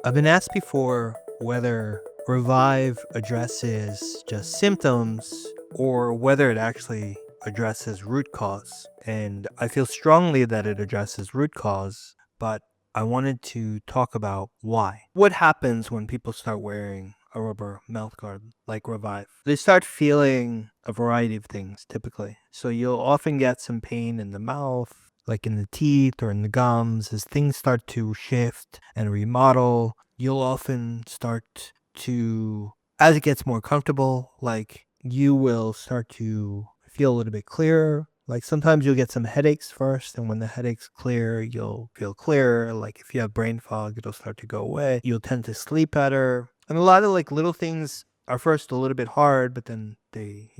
I've been asked before whether Revive addresses just symptoms or whether it actually addresses root cause. And I feel strongly that it addresses root cause, but I wanted to talk about why. What happens when people start wearing a rubber mouth guard like Revive? They start feeling a variety of things typically. So you'll often get some pain in the mouth, like in the teeth or in the gums, as things start to shift and remodel. You'll often start to, as it gets more comfortable, like you will start to feel a little bit clearer. Like sometimes you'll get some headaches first, and when the headaches clear, you'll feel clearer. Like if you have brain fog, it'll start to go away. You'll tend to sleep better. And a lot of like little things are first a little bit hard, but then they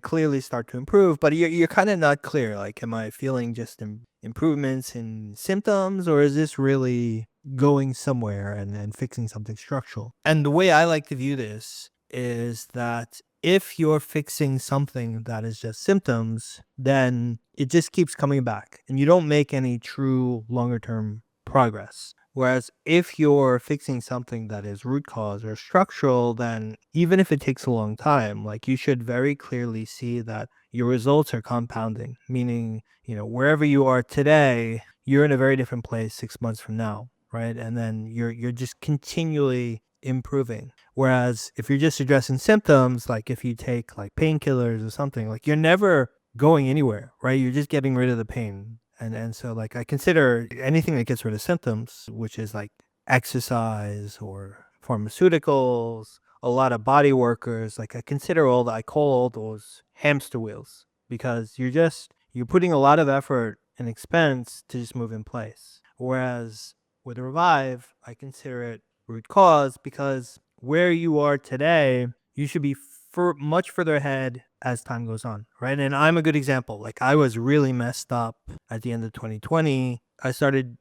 clearly start to improve. But you're kind of not clear. Like, am I feeling just improvements in symptoms, or is this really going somewhere and fixing something structural? And the way I like to view this is that if you're fixing something that is just symptoms, then it just keeps coming back and you don't make any true longer term progress. Whereas if you're fixing something that is root cause or structural, then even if it takes a long time, like you should very clearly see that your results are compounding, meaning, wherever you are today, you're in a very different place 6 months from now, right? And then you're just continually improving. Whereas if you're just addressing symptoms, like if you take like painkillers or something, like you're never going anywhere, right? You're just getting rid of the pain. And so like I consider anything that gets rid of symptoms, which is like exercise or pharmaceuticals, a lot of body workers, like I call all those hamster wheels, because you're putting a lot of effort and expense to just move in place. Whereas with Revive, I consider it root cause, because where you are today, you should be much further ahead as time goes on, right? And I'm a good example. Like I was really messed up at the end of 2020. I started,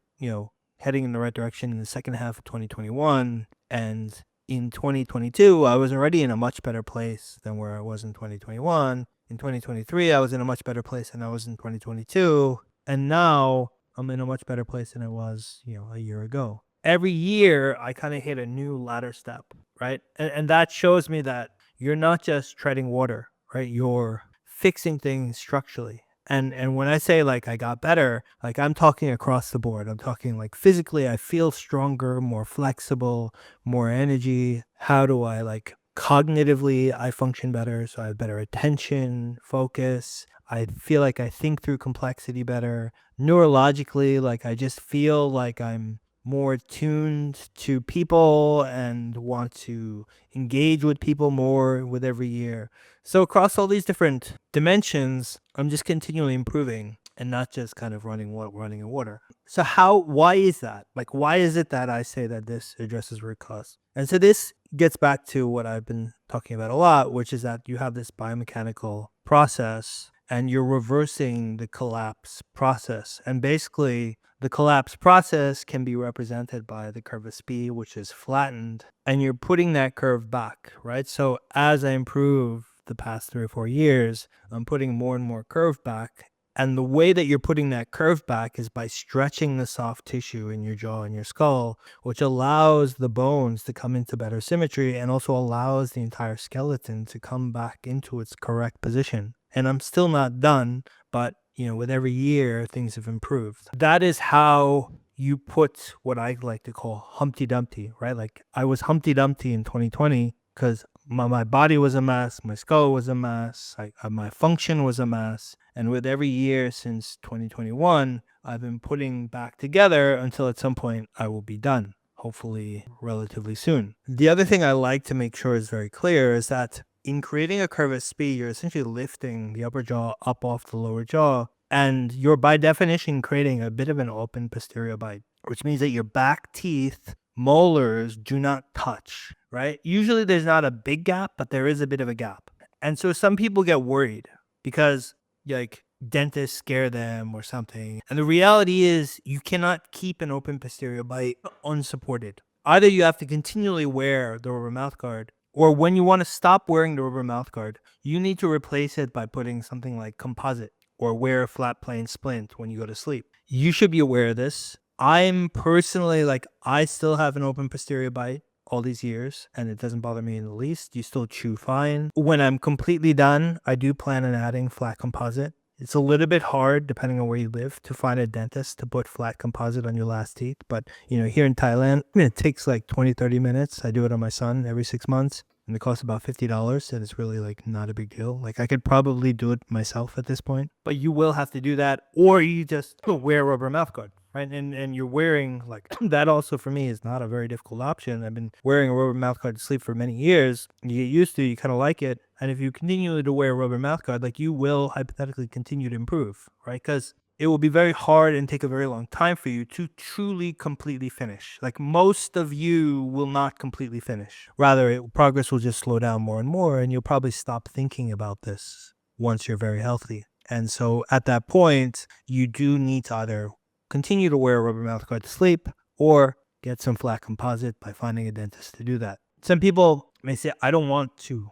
heading in the right direction in the second half of 2021. And in 2022, I was already in a much better place than where I was in 2021. In 2023, I was in a much better place than I was in 2022. And now I'm in a much better place than I was, a year ago. Every year, I kind of hit a new ladder step, right? And that shows me that you're not just treading water, right? You're fixing things structurally. And when I say like I got better, like I'm talking across the board. I'm talking like physically, I feel stronger, more flexible, more energy. How do I like cognitively, I function better. So I have better attention, focus. I feel like I think through complexity better. Neurologically, like I just feel like I'm more tuned to people and want to engage with people more with every year. So across all these different dimensions, I'm just continually improving and not just kind of running in water. So why is that? Like, why is it that I say that this addresses root cause? And so this gets back to what I've been talking about a lot, which is that you have this biomechanical process and you're reversing the collapse process. And basically, the collapse process can be represented by the curve of speed, which is flattened, and you're putting that curve back, right? So as I improve the past 3 or 4 years, I'm putting more and more curve back. And the way that you're putting that curve back is by stretching the soft tissue in your jaw and your skull, which allows the bones to come into better symmetry and also allows the entire skeleton to come back into its correct position. And I'm still not done, but with every year, things have improved. That is how you put what I like to call Humpty Dumpty, right? Like I was Humpty Dumpty in 2020 because my body was a mess, my skull was a mess, my function was a mess. And with every year since 2021, I've been putting back together until at some point I will be done, hopefully relatively soon. The other thing I like to make sure is very clear is that in creating a curve of speed, you're essentially lifting the upper jaw up off the lower jaw, and you're by definition creating a bit of an open posterior bite, which means that your back teeth, molars, do not touch, right? Usually there's not a big gap, but there is a bit of a gap. And so some people get worried because like dentists scare them or something. And the reality is you cannot keep an open posterior bite unsupported. Either you have to continually wear the rubber mouth guard, or when you want to stop wearing the rubber mouth guard, you need to replace it by putting something like composite or wear a flat plane splint when you go to sleep. You should be aware of this. I'm personally like, I still have an open posterior bite all these years, and it doesn't bother me in the least. You still chew fine. When I'm completely done, I do plan on adding flat composite. It's a little bit hard, depending on where you live, to find a dentist to put flat composite on your last teeth. But, here in Thailand, it takes like 20, 30 minutes. I do it on my son every 6 months, and it costs about $50, and it's really like not a big deal. Like I could probably do it myself at this point, but you will have to do that, or you just wear a rubber mouth guard. Right. And you're wearing like that also for me is not a very difficult option. I've been wearing a rubber mouth guard to sleep for many years. You get used to it, you kind of like it. And if you continue to wear a rubber mouth guard, like you will hypothetically continue to improve, right? Because it will be very hard and take a very long time for you to truly completely finish. Like most of you will not completely finish. Rather, progress will just slow down more and more, and you'll probably stop thinking about this once you're very healthy. And so at that point, you do need to either continue to wear a rubber mouth guard to sleep, or get some flat composite by finding a dentist to do that. Some people may say, I don't want to,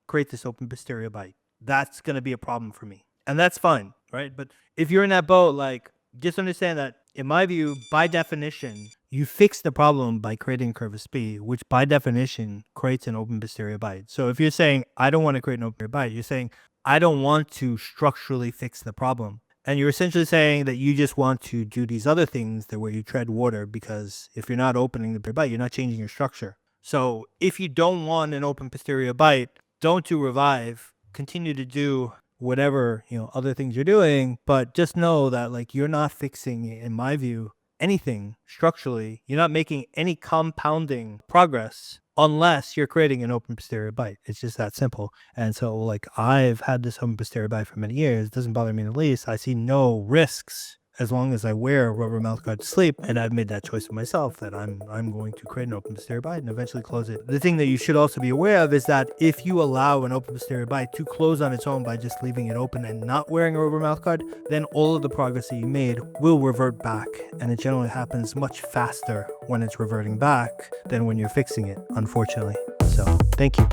create this open posterior bite. That's going to be a problem for me. And that's fine, right? But if you're in that boat, like, just understand that, in my view, by definition, you fix the problem by creating a curvus B, which by definition creates an open posterior bite. So if you're saying, I don't want to create an open posterior bite, you're saying, I don't want to structurally fix the problem. And you're essentially saying that you just want to do these other things that where you tread water, because if you're not opening the bite, you're not changing your structure. So if you don't want an open posterior bite, don't do Reviv. Continue to do whatever, other things you're doing, but just know that like you're not fixing, in my view, anything structurally. You're not making any compounding progress unless you're creating an open posterior bite. It's just that simple. And so like I've had this open posterior bite for many years. It doesn't bother me in the least. I see no risks as long as I wear a rubber mouth guard to sleep. And I've made that choice for myself that I'm going to create an open posterior bite and eventually close it. The thing that you should also be aware of is that if you allow an open posterior bite to close on its own by just leaving it open and not wearing a rubber mouth guard, then all of the progress that you made will revert back. And it generally happens much faster when it's reverting back than when you're fixing it, unfortunately. So thank you.